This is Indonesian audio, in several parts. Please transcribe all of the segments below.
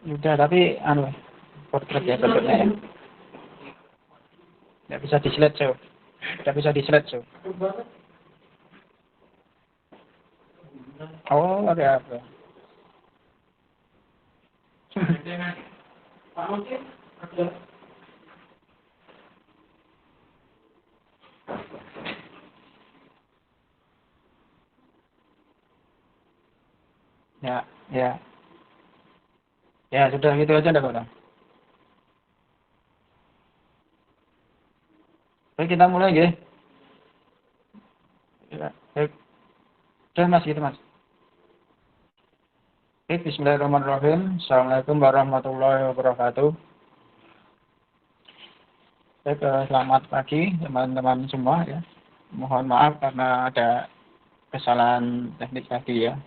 Udah, tapi portrait ya bentuknya ya. Nggak bisa di slideshow. Nggak bisa di slideshow. Oh, ada apa? Ya, ya. Ya, sudah gitu aja enggak apa-apa. Baik, kita mulai ya. Ya, baik. Udah Mas, gitu Mas. Baik, bismillahirrahmanirrahim. Assalamualaikum warahmatullahi wabarakatuh. Baik, selamat pagi teman-teman semua ya. Mohon maaf karena ada kesalahan teknik tadi ya,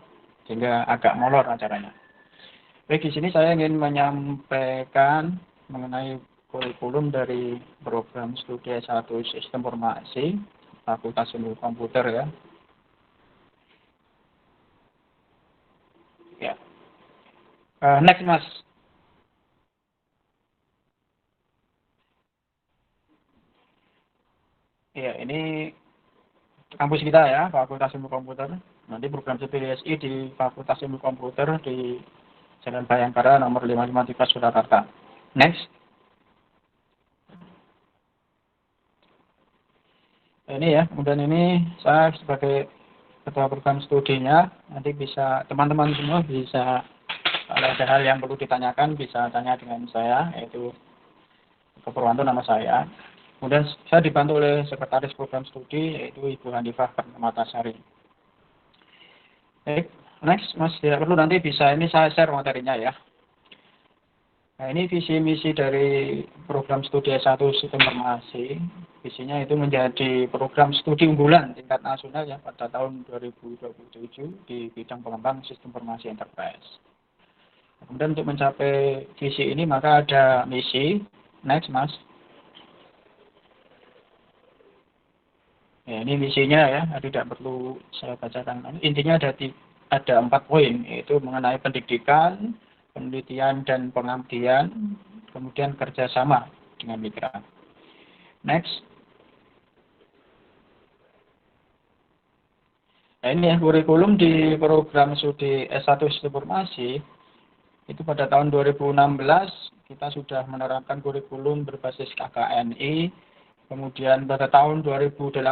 sehingga agak molor acaranya. Baik, di sini saya ingin menyampaikan mengenai kurikulum dari program studi S1 Sistem Informasi Fakultas Ilmu Komputer ya. Ya. Next Mas. Ya, ini kampus kita ya, Fakultas Ilmu Komputer. Nanti program studi SI di Fakultas Ilmu Komputer di Jalan Bayangkara nomor 553 Surakarta. Next. Ini ya, kemudian ini saya sebagai ketua program studinya, nanti bisa teman-teman semua bisa kalau ada hal yang perlu ditanyakan bisa tanya dengan saya, yaitu Ke Purwanto nama saya. Kemudian saya dibantu oleh sekretaris program studi yaitu Ibu Hanifah Permatasari. Baik, next Mas, tidak perlu nanti bisa ini saya share materinya ya. Nah, ini visi misi dari program studi S1 Sistem Informasi. Visinya itu menjadi program studi unggulan tingkat nasional ya pada tahun 2027 di bidang pengembang sistem informasi enterprise. Kemudian untuk mencapai visi ini maka ada misi. Next, Mas. Ya, ini misinya ya, tidak perlu saya bacakan. Intinya ada 4 poin, yaitu mengenai pendidikan, penelitian dan pengabdian, kemudian kerjasama dengan mitra. Next. Nah, ini ya kurikulum di program studi S1 Sistem Informasi itu pada tahun 2016 kita sudah menerapkan kurikulum berbasis KKNI. Kemudian pada tahun 2018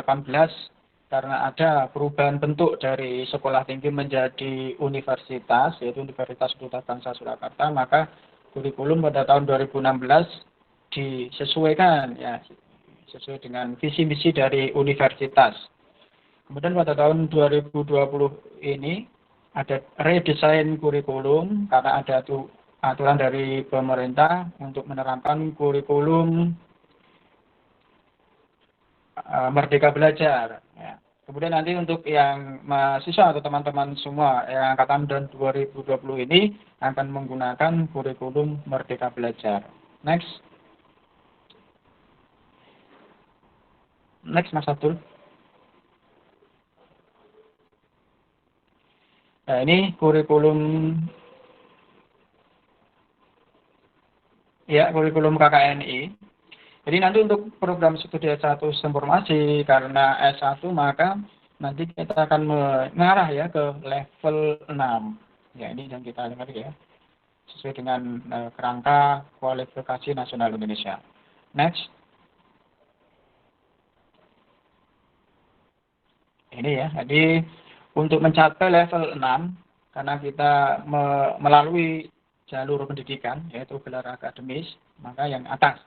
karena ada perubahan bentuk dari sekolah tinggi menjadi universitas, yaitu Universitas Duta Bangsa Surakarta, maka kurikulum pada tahun 2016 disesuaikan ya sesuai dengan visi misi dari universitas. Kemudian pada tahun 2020 ini ada redesain kurikulum karena ada aturan dari pemerintah untuk menerapkan kurikulum Merdeka Belajar. Ya. Kemudian nanti untuk yang mahasiswa atau teman-teman semua yang angkatan tahun 2020 ini akan menggunakan kurikulum Merdeka Belajar. Next. Next Mas Abdul. Nah, ini kurikulum KKNI. Jadi nanti untuk program studi S1 informasi karena S1 maka nanti kita akan mengarah ya ke level 6. Ya, ini yang kita dengar ya. Sesuai dengan kerangka kualifikasi nasional Indonesia. Next. Ini ya. Jadi untuk mencapai level 6 karena kita melalui jalur pendidikan yaitu gelar akademis, maka yang atas.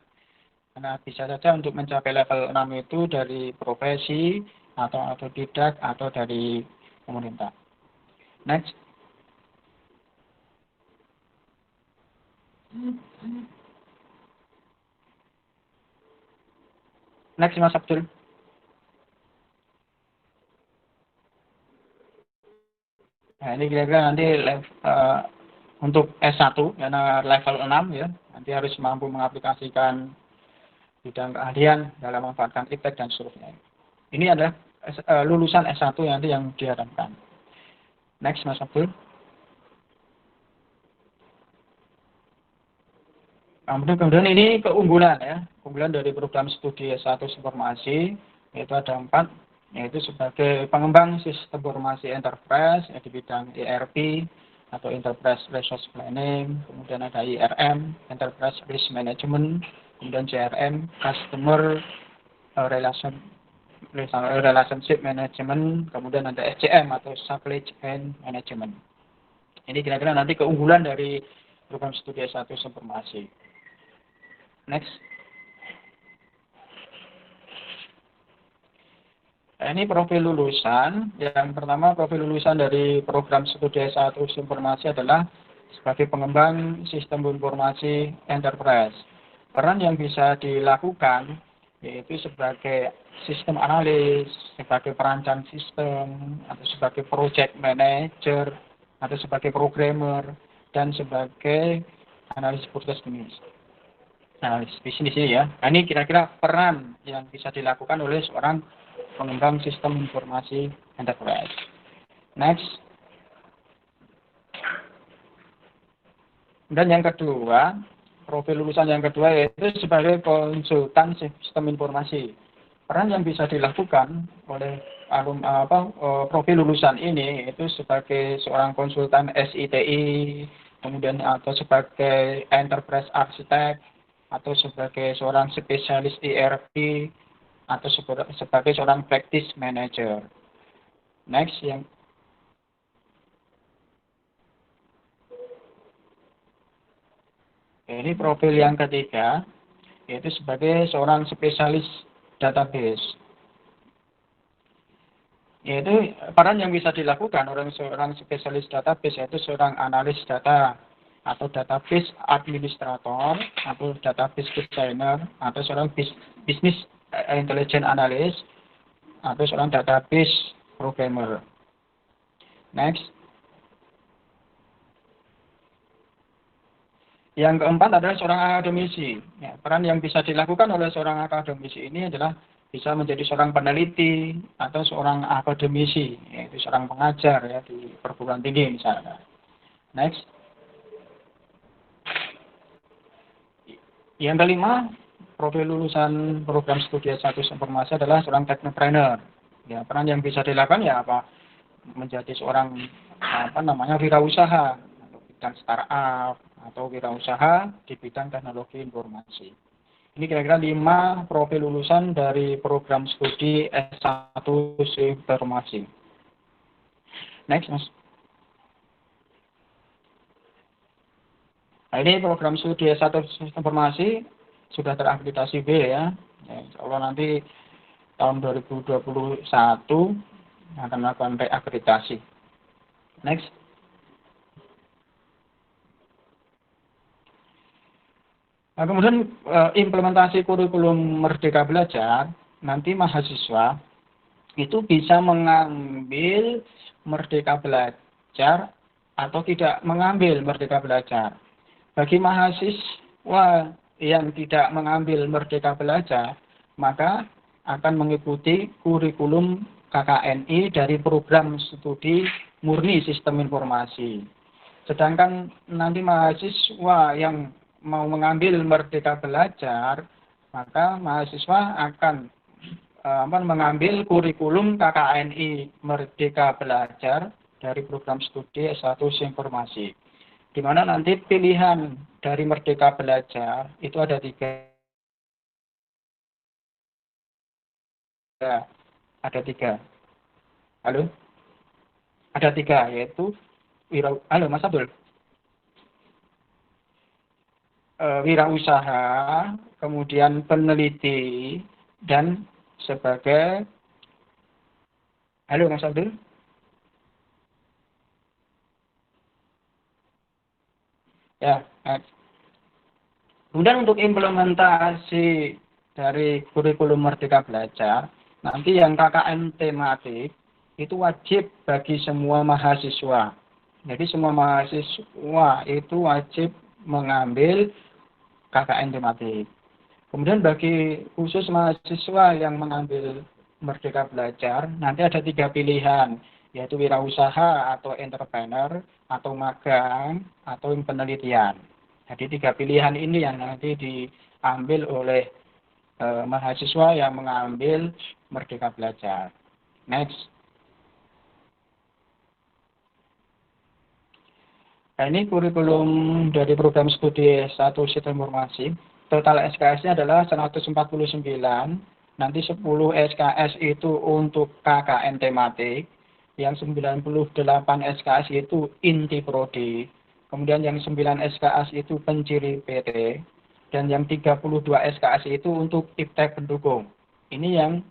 Karena bisa saja untuk mencapai level 6 itu dari profesi atau otodidak atau dari pemerintah. Next. Next Mas Abdul. Nah, ini kira-kira nanti untuk S1 karena level 6 ya, nanti harus mampu mengaplikasikan bidang keahlian dalam memanfaatkan iptek dan seterusnya. Ini adalah lulusan S1 nanti yang diharapkan. Next Mas Abdul. Kemudian ini keunggulan ya, keunggulan dari program studi S1 Informasi, yaitu ada 4, yaitu sebagai pengembang sistem informasi enterprise di bidang ERP atau Enterprise Resource Planning, kemudian ada IRM, Enterprise Risk Management, kemudian CRM, Customer Relationship Management, kemudian ada SCM atau Supply Chain Management. Ini kira-kira nanti keunggulan dari program studi S1 Informasi. Next. Ini profil lulusan. Yang pertama, profil lulusan dari program studi S1 Informasi adalah sebagai pengembang sistem informasi enterprise. Peran yang bisa dilakukan yaitu sebagai sistem analis, sebagai perancang sistem, atau sebagai project manager, atau sebagai programmer, dan sebagai analis proses bisnis. Analis bisnis ini ya. Nah, ini kira-kira peran yang bisa dilakukan oleh seorang pengembang sistem informasi enterprise. Next. Dan yang kedua, profil lulusan yang kedua yaitu sebagai konsultan sistem informasi. Peran yang bisa dilakukan oleh profil lulusan ini itu sebagai seorang konsultan SITI, kemudian atau sebagai enterprise architect, atau sebagai seorang spesialis ERP, atau sebagai seorang practice manager. Next, ini profil yang ketiga, yaitu sebagai seorang spesialis database. Yaitu peran yang bisa dilakukan oleh seorang spesialis database yaitu seorang analis data atau database administrator atau database designer atau seorang business intelligence analyst atau seorang database programmer. Next. Yang keempat adalah seorang akademisi. Ya, peran yang bisa dilakukan oleh seorang akademisi ini adalah bisa menjadi seorang peneliti atau seorang akademisi, yaitu seorang pengajar ya di perguruan tinggi misalnya. Next. Yang kelima, profil lulusan program studi S1 Informasi adalah seorang technopreneur. Ya, peran yang bisa dilakukan ya menjadi seorang wirausaha atau bidang startup atau wirausaha di bidang teknologi informasi. Ini kira-kira 5 profil lulusan dari program studi S1 Informasi. Next, Mas. Nah, ini program studi S1 Informasi sudah terakreditasi B ya. Kalau nanti tahun 2021 akan melakukan reakreditasi. Next. Nah, kemudian implementasi kurikulum Merdeka Belajar, nanti mahasiswa itu bisa mengambil Merdeka Belajar atau tidak mengambil Merdeka Belajar. Bagi mahasiswa yang tidak mengambil Merdeka Belajar, maka akan mengikuti kurikulum KKNI dari program studi murni sistem informasi. Sedangkan nanti mahasiswa yang mau mengambil Merdeka Belajar, maka mahasiswa akan mengambil kurikulum KKNI Merdeka Belajar dari program studi S1 Informasi. Di mana nanti pilihan dari Merdeka Belajar itu ada 3. Ada 3. Halo? Ada 3, yaitu halo Mas Abdul. Wirausaha, kemudian peneliti, dan sebagai halo Mas Abdul. Ya, kemudian untuk implementasi dari kurikulum Merdeka Belajar, nanti yang KKN tematik itu wajib bagi semua mahasiswa. Jadi semua mahasiswa itu wajib mengambil KKN tematik. Kemudian bagi khusus mahasiswa yang mengambil Merdeka Belajar, nanti ada 3 pilihan, yaitu wirausaha atau entrepreneur, atau magang, atau penelitian. Jadi 3 pilihan ini yang nanti diambil oleh mahasiswa yang mengambil Merdeka Belajar. Next. Nah, ini kurikulum dari program studi S1 Sistem Informasi. Total SKS-nya adalah 149. Nanti 10 SKS itu untuk KKN tematik. Yang 98 SKS itu inti prodi. Kemudian yang 9 SKS itu penciri PT. Dan yang 32 SKS itu untuk iptek pendukung. Ini yang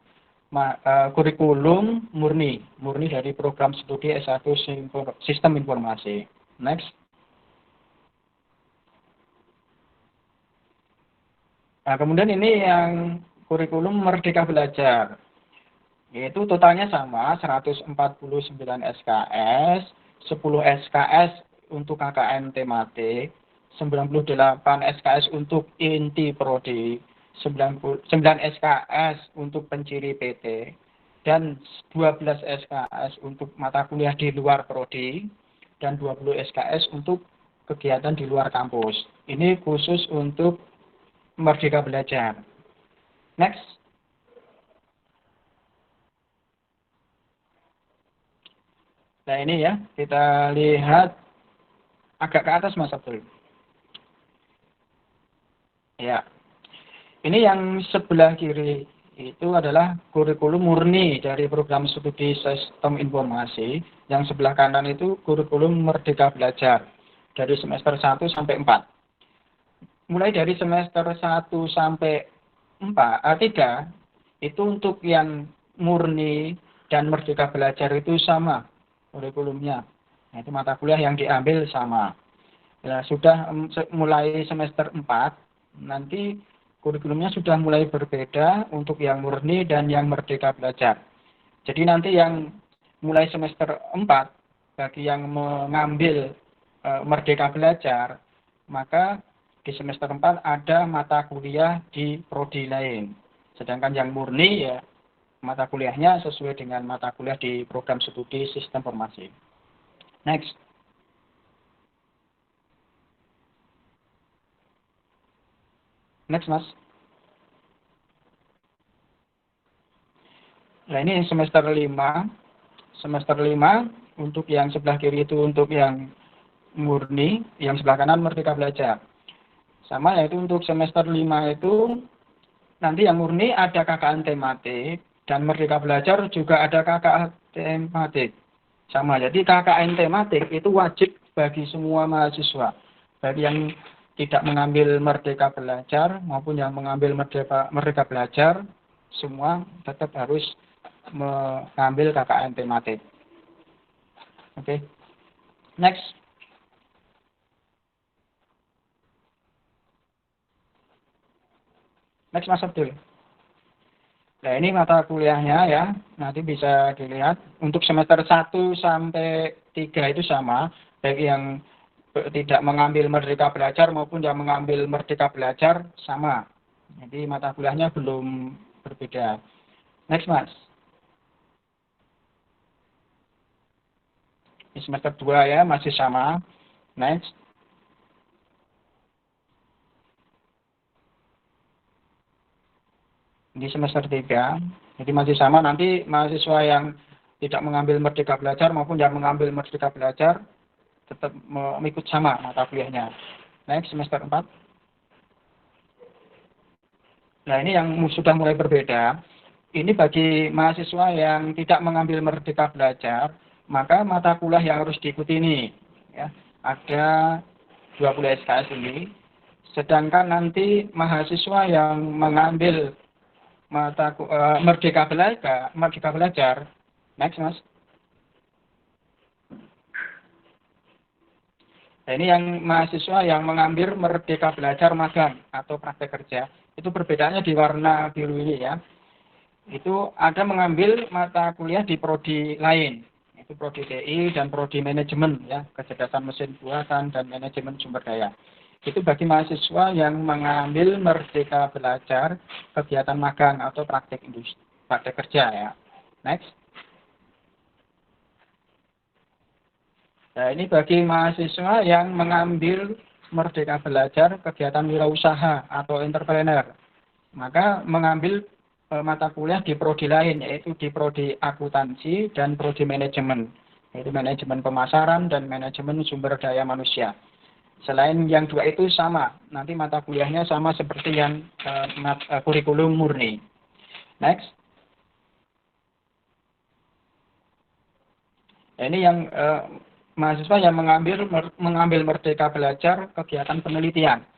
kurikulum murni dari program studi S1 Sistem Informasi. Next. Nah, kemudian ini yang kurikulum Merdeka Belajar. Yaitu totalnya sama, 149 SKS, 10 SKS untuk KKN tematik, 98 SKS untuk inti prodi, 9 SKS untuk penciri PT, dan 12 SKS untuk mata kuliah di luar prodi, dan 20 SKS untuk kegiatan di luar kampus. Ini khusus untuk Merdeka Belajar. Next. Nah ini ya, kita lihat agak ke atas Mas Abdul. Ya, ini yang sebelah kiri itu adalah kurikulum murni dari program studi Sistem Informasi. Yang sebelah kanan itu kurikulum Merdeka Belajar dari semester 1 sampai 4. Mulai dari semester 1 sampai 3 itu untuk yang murni dan Merdeka Belajar itu sama kurikulumnya. Nah, itu mata kuliah yang diambil sama. Ya, sudah mulai semester 4, nanti kurikulumnya sudah mulai berbeda untuk yang murni dan yang Merdeka Belajar. Jadi nanti yang mulai semester 4, bagi yang mengambil Merdeka Belajar, maka di semester 4 ada mata kuliah di prodi lain. Sedangkan yang murni ya mata kuliahnya sesuai dengan mata kuliah di program studi Sistem Informasi. Next. Next, Mas. Nah, ini semester 5. Semester 5 untuk yang sebelah kiri itu untuk yang murni, yang sebelah kanan Merdeka Belajar. Sama yaitu untuk semester 5 itu nanti yang murni ada KKN tematik dan Merdeka Belajar juga ada KKN tematik. Sama, jadi KKN tematik itu wajib bagi semua mahasiswa. Bagi yang tidak mengambil Merdeka Belajar maupun yang mengambil Merdeka Belajar, semua tetap harus mengambil KKN tematik. Oke. Next. Next, Mas Abdul. Nah, ini mata kuliahnya ya, nanti bisa dilihat. Untuk semester 1 sampai 3 itu sama, baik yang tidak mengambil Merdeka Belajar maupun yang mengambil Merdeka Belajar sama. Jadi mata kuliahnya belum berbeda. Next, Mas. Ini semester 2 ya, masih sama. Next. Di semester 3. Jadi masih sama, nanti mahasiswa yang tidak mengambil Merdeka Belajar maupun yang mengambil Merdeka Belajar tetap mengikut sama mata kuliahnya. Next, semester 4. Nah, ini yang sudah mulai berbeda. Ini bagi mahasiswa yang tidak mengambil Merdeka Belajar, maka mata kuliah yang harus diikuti ini ya, ada 20 SKS ini. Sedangkan nanti mahasiswa yang mengambil Merdeka Belajar. Next, Mas. Nah, ini yang mahasiswa yang mengambil Merdeka Belajar magang atau praktek kerja. Itu perbedaannya di warna biru ini ya. Itu ada mengambil mata kuliah di prodi lain. Itu prodi TI dan prodi manajemen ya, kecerdasan mesin buatan dan manajemen sumber daya. Itu bagi mahasiswa yang mengambil Merdeka Belajar kegiatan magang atau praktek industri, praktek kerja ya. Next. Nah, ini bagi mahasiswa yang mengambil Merdeka Belajar kegiatan wirausaha atau entrepreneur, maka mengambil mata kuliah di prodi lain, yaitu di prodi akuntansi dan prodi manajemen, yaitu manajemen pemasaran dan manajemen sumber daya manusia. Selain yang dua itu sama, nanti mata kuliahnya sama seperti yang kurikulum murni. Next. Ini yang mahasiswa yang mengambil Merdeka Belajar kegiatan penelitian.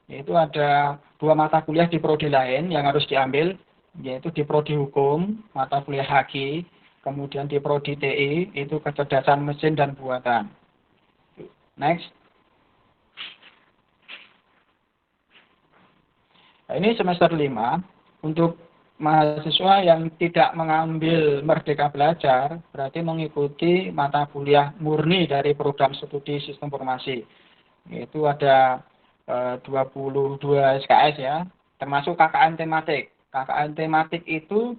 Yaitu ada dua mata kuliah di prodi lain yang harus diambil, yaitu di prodi hukum, mata kuliah HG, kemudian di prodi TI, itu kecerdasan mesin dan buatan. Next. Nah, ini semester 5, untuk mahasiswa yang tidak mengambil Merdeka Belajar, berarti mengikuti mata kuliah murni dari program studi sistem informasi. Itu ada 22 SKS ya, termasuk KKN tematik. KKN tematik itu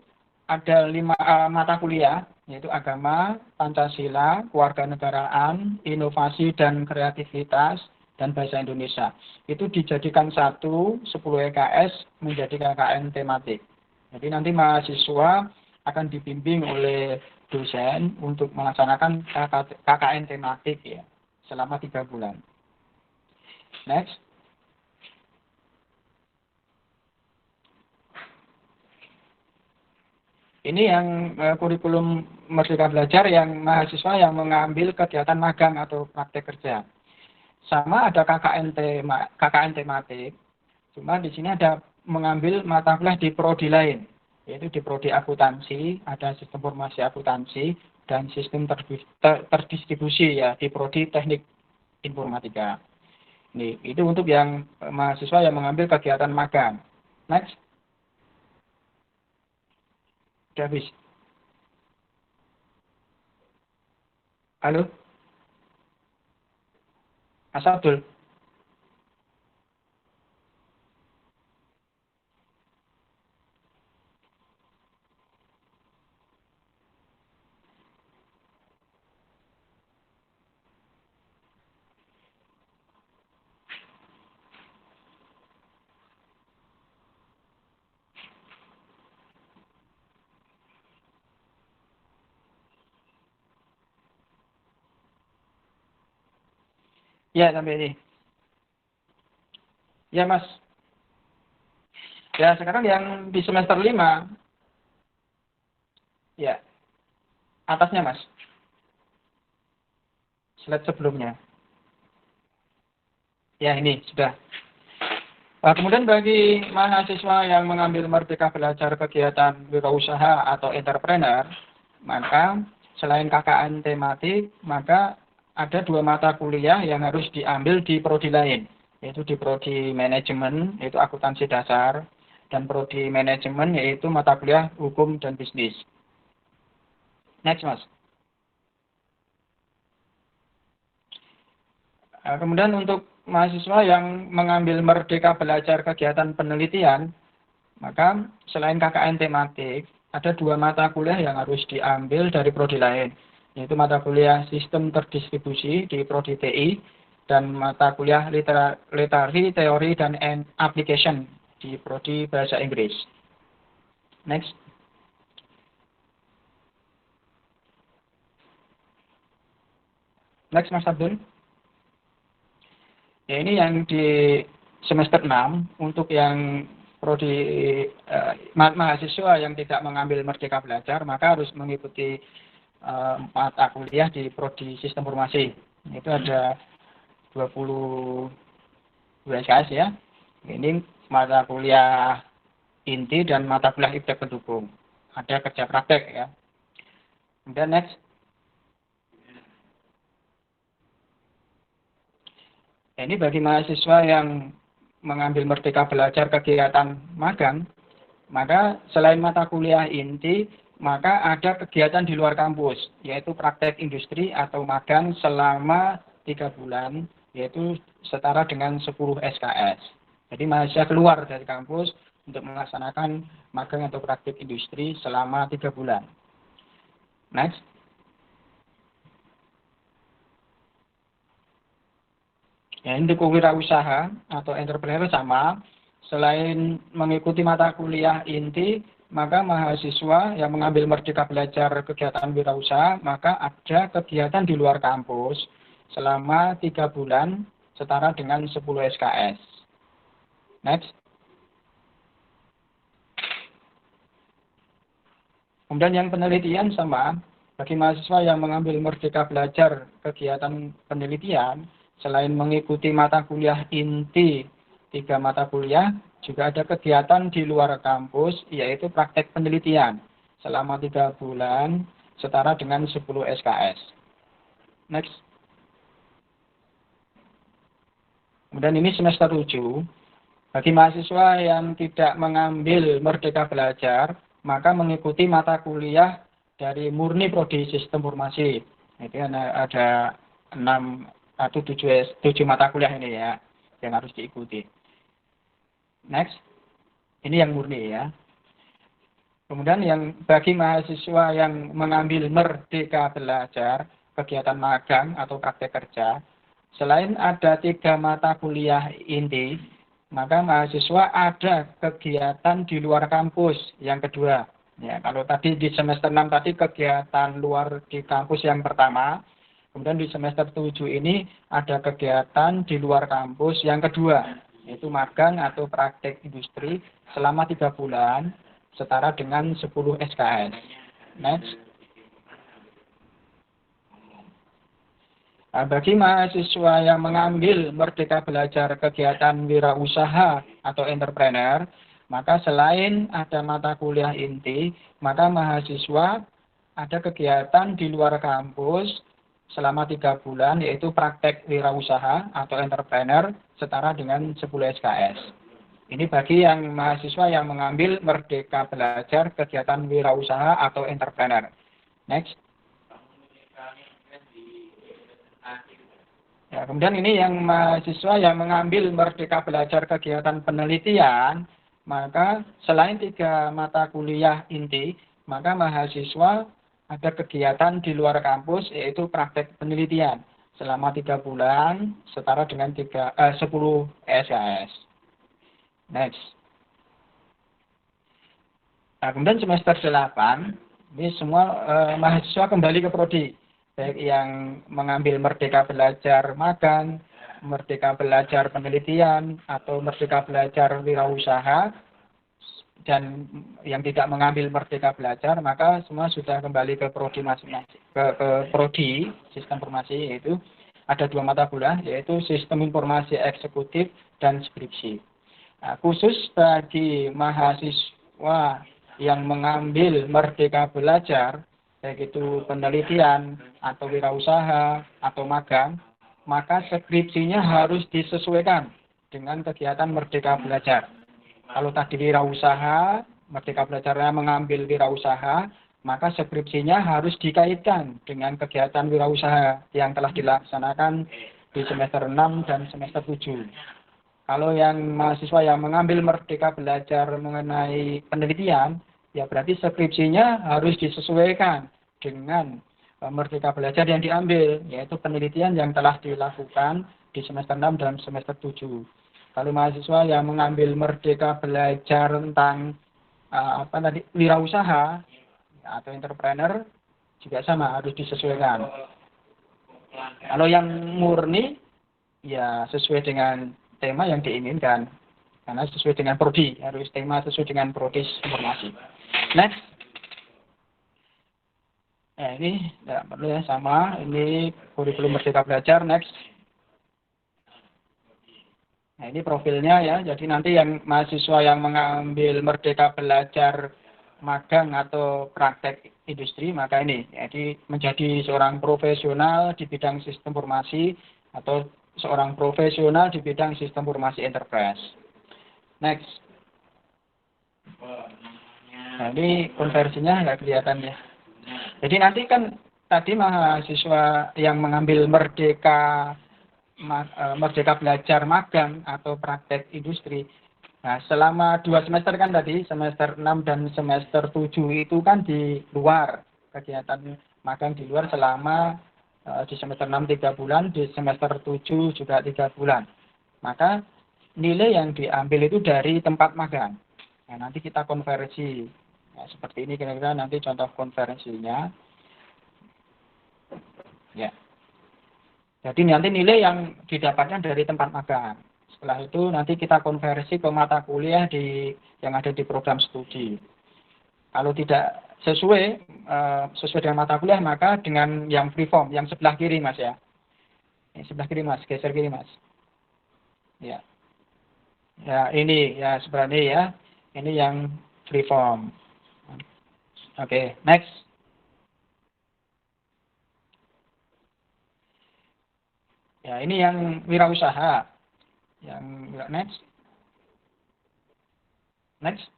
ada 5 mata kuliah, yaitu agama, Pancasila, kewarganegaraan, inovasi dan kreativitas, dan bahasa Indonesia. Itu dijadikan 10 EKS menjadi KKN tematik. Jadi nanti mahasiswa akan dibimbing oleh dosen untuk melaksanakan KKN tematik ya, selama 3 bulan. Next. Ini yang kurikulum Merdeka Belajar yang mahasiswa yang mengambil kegiatan magang atau praktek kerja. Sama ada KKN tematik, cuma di sini ada mengambil mata kuliah di prodi lain, yaitu di prodi akuntansi, ada sistem informasi akuntansi, dan sistem terdistribusi ya di prodi teknik informatika. Ini itu untuk yang mahasiswa yang mengambil kegiatan magang. Next. Sudah habis. Halo? Mas Abdul? Ya, sampai ini. Ya, Mas. Ya, sekarang yang di semester 5. Ya, atasnya, Mas. Slide sebelumnya. Ya, ini sudah. Nah, kemudian bagi mahasiswa yang mengambil Merdeka Belajar kegiatan wirausaha atau entrepreneur, maka selain KKN tematik, maka ada 2 mata kuliah yang harus diambil di prodi lain, yaitu di prodi manajemen, yaitu akuntansi dasar, dan prodi manajemen, yaitu mata kuliah hukum dan bisnis. Next, Mas. Kemudian untuk mahasiswa yang mengambil Merdeka Belajar kegiatan penelitian, maka selain KKN tematik, ada 2 mata kuliah yang harus diambil dari prodi lain, yaitu mata kuliah sistem terdistribusi di prodi TI dan mata kuliah literasi, teori, dan application di prodi bahasa Inggris. Next. Next, Mas Abdul. Ya, ini yang di semester 6 untuk yang prodi mahasiswa yang tidak mengambil Merdeka Belajar, maka harus mengikuti mata kuliah di prodi sistem informasi. Itu ada 22 SKS ya. Ini mata kuliah inti dan mata kuliah iptek pendukung. Ada kerja praktek ya. Kemudian next. Ini bagi mahasiswa yang mengambil Merdeka Belajar kegiatan magang, maka selain mata kuliah inti, maka ada kegiatan di luar kampus, yaitu praktek industri atau magang selama 3 bulan, yaitu setara dengan 10 SKS. Jadi mahasiswa keluar dari kampus untuk melaksanakan magang atau praktek industri selama 3 bulan. Next. Ya, untuk wirausaha atau entrepreneur sama, selain mengikuti mata kuliah inti, maka mahasiswa yang mengambil Merdeka Belajar kegiatan wirausaha, maka ada kegiatan di luar kampus selama 3 bulan setara dengan 10 SKS. Next. Kemudian yang penelitian sama, bagi mahasiswa yang mengambil Merdeka Belajar kegiatan penelitian, selain mengikuti mata kuliah inti 3 mata kuliah, juga ada kegiatan di luar kampus, yaitu praktek penelitian selama 3 bulan setara dengan 10 SKS. Next. Kemudian ini semester 7. Bagi mahasiswa yang tidak mengambil Merdeka Belajar, maka mengikuti mata kuliah dari murni prodi sistem informasi. Itu ada 6 atau 7 mata kuliah ini ya yang harus diikuti. Next. Ini yang murni ya. Kemudian yang bagi mahasiswa yang mengambil Merdeka Belajar, kegiatan magang atau praktek kerja, selain ada 3 mata kuliah inti, maka mahasiswa ada kegiatan di luar kampus yang kedua. Ya, kalau tadi di semester 6 tadi kegiatan luar di kampus yang pertama, kemudian di semester 7 ini ada kegiatan di luar kampus yang kedua, yaitu magang atau praktek industri selama 3 bulan setara dengan 10 SKS. Next. Nah, bagi mahasiswa yang mengambil Merdeka Belajar kegiatan wirausaha atau entrepreneur, maka selain ada mata kuliah inti, maka mahasiswa ada kegiatan di luar kampus selama 3 bulan, yaitu praktek wirausaha atau entrepreneur setara dengan 10 SKS. Ini bagi yang mahasiswa yang mengambil Merdeka Belajar kegiatan wirausaha atau entrepreneur. Next. Ya, kemudian ini yang mahasiswa yang mengambil Merdeka Belajar kegiatan penelitian, maka selain 3 mata kuliah inti, maka mahasiswa ada kegiatan di luar kampus, yaitu praktek penelitian selama 3 bulan setara dengan 10 SKS. Next. Nah, kemudian semester 8, ini semua mahasiswa kembali ke prodi, baik yang mengambil Merdeka Belajar magang, Merdeka Belajar penelitian, atau Merdeka Belajar wirausaha, dan yang tidak mengambil Merdeka Belajar, maka semua sudah kembali ke prodi masing-masing, ke prodi sistem informasi, yaitu ada 2 mata kuliah, yaitu sistem informasi eksekutif dan skripsi. Nah, khusus bagi mahasiswa yang mengambil Merdeka Belajar, baik itu penelitian atau wirausaha atau magang, maka skripsinya harus disesuaikan dengan kegiatan Merdeka Belajar. Kalau tadi wirausaha, Merdeka Belajarnya mengambil wirausaha, maka skripsinya harus dikaitkan dengan kegiatan wirausaha yang telah dilaksanakan di semester 6 dan semester 7. Kalau yang mahasiswa yang mengambil Merdeka Belajar mengenai penelitian, ya berarti skripsinya harus disesuaikan dengan Merdeka Belajar yang diambil, yaitu penelitian yang telah dilakukan di semester 6 dan semester 7. Kalau mahasiswa yang mengambil Merdeka Belajar tentang wirausaha atau entrepreneur, juga sama harus disesuaikan. Kalau yang murni, ya sesuai dengan tema yang diinginkan, karena sesuai dengan prodi, harus tema sesuai dengan prodi informasi. Next. Nah, ini tidak perlu ya, sama, ini kurikulum Merdeka Belajar. Next. Nah, ini profilnya ya, jadi nanti yang mahasiswa yang mengambil Merdeka Belajar magang atau praktek industri, maka ini, jadi menjadi seorang profesional di bidang sistem informasi atau seorang profesional di bidang sistem informasi enterprise. Next. Nah, ini konversinya nggak kelihatan ya. Jadi nanti kan tadi mahasiswa yang mengambil Merdeka Belajar magang atau praktek industri. Nah, selama 2 semester kan tadi, semester 6 dan semester 7 itu kan di luar, kegiatan magang di luar selama di semester 6 3 bulan, di semester 7 juga 3 bulan. Maka nilai yang diambil itu dari tempat magang. Nah, nanti kita konversi. Nah, seperti ini kira-kira nanti contoh konversinya. Ya. Jadi nanti nilai yang didapatkan dari tempat magang. Setelah itu nanti kita konversi ke mata kuliah yang ada di program studi. Kalau tidak sesuai dengan mata kuliah, maka dengan yang free form, yang sebelah kiri Mas ya. Ini sebelah kiri Mas, geser kiri Mas. Ya. Ya, ini ya seperti ya. Ini yang free form. Oke, next. Ya, ini yang wirausaha. Yang next. Next.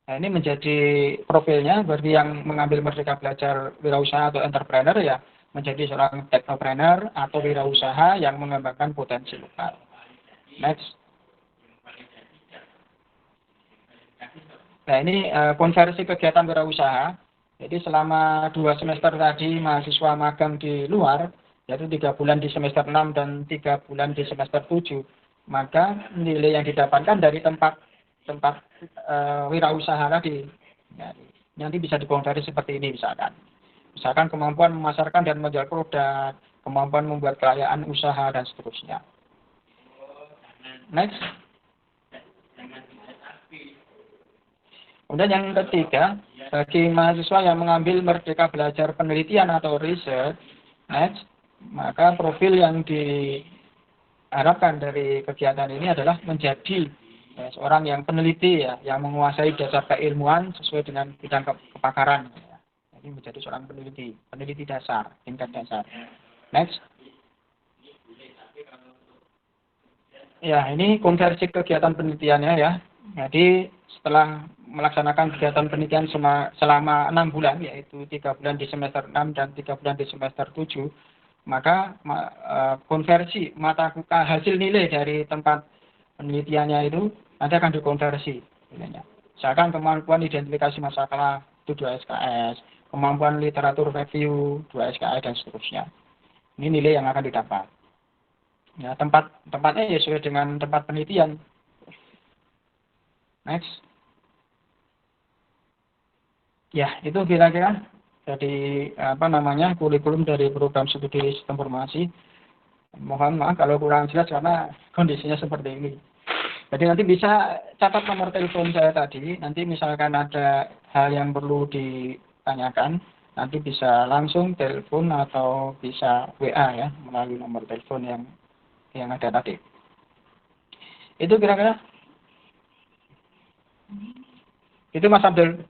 Nah, ini menjadi profilnya bagi yang mengambil Merdeka Belajar Wirausaha atau Entrepreneur ya, menjadi seorang teknopreneur atau wirausaha yang mengembangkan potensi lokal. Next. Nah, ini konversi kegiatan wirausaha. Jadi selama 2 semester tadi mahasiswa magang di luar, yaitu 3 bulan di semester 6 dan 3 bulan di semester 7, maka nilai yang didapatkan dari tempat wirausaha tadi. Ya, nanti bisa dikonversi seperti ini misalkan. Misalkan kemampuan memasarkan dan menjual produk, kemampuan membuat kekayaan usaha dan seterusnya. Next. Kemudian yang ketiga, bagi mahasiswa yang mengambil Merdeka Belajar Penelitian atau Riset, next, maka profil yang diharapkan dari kegiatan ini adalah menjadi seorang yang peneliti ya, yang menguasai dasar keilmuan sesuai dengan bidang kepakaran. Ya. Jadi menjadi seorang peneliti dasar, tingkat dasar. Next. Ya, ini konversi kegiatan penelitiannya ya. Jadi setelah melaksanakan kegiatan penelitian selama 6 bulan, yaitu 3 bulan di semester 6 dan 3 bulan di semester 7, maka konversi hasil nilai dari tempat penelitiannya itu nanti akan dikonversi nilainya. Misalkan kemampuan identifikasi masalah itu 2 SKS, kemampuan literatur review 2 SKS dan seterusnya. Ini nilai yang akan didapat. Ya, tempatnya ya sesuai dengan tempat penelitian. Next. Ya, itu kira-kira jadi kurikulum dari program studi sistem informasi. Mohon maaf kalau kurang jelas karena kondisinya seperti ini. Jadi nanti bisa catat nomor telepon saya tadi. Nanti misalkan ada hal yang perlu ditanyakan, nanti bisa langsung telepon atau bisa WA ya melalui nomor telepon yang ada tadi. Itu kira-kira. Itu Mas Abdul.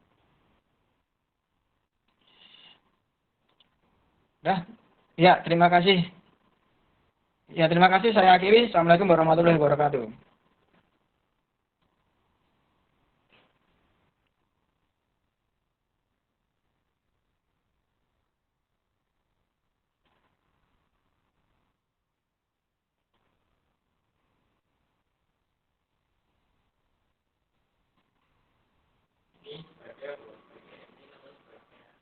Dah. Ya, terima kasih. Ya, terima kasih. Saya akhiri. Assalamualaikum warahmatullahi wabarakatuh.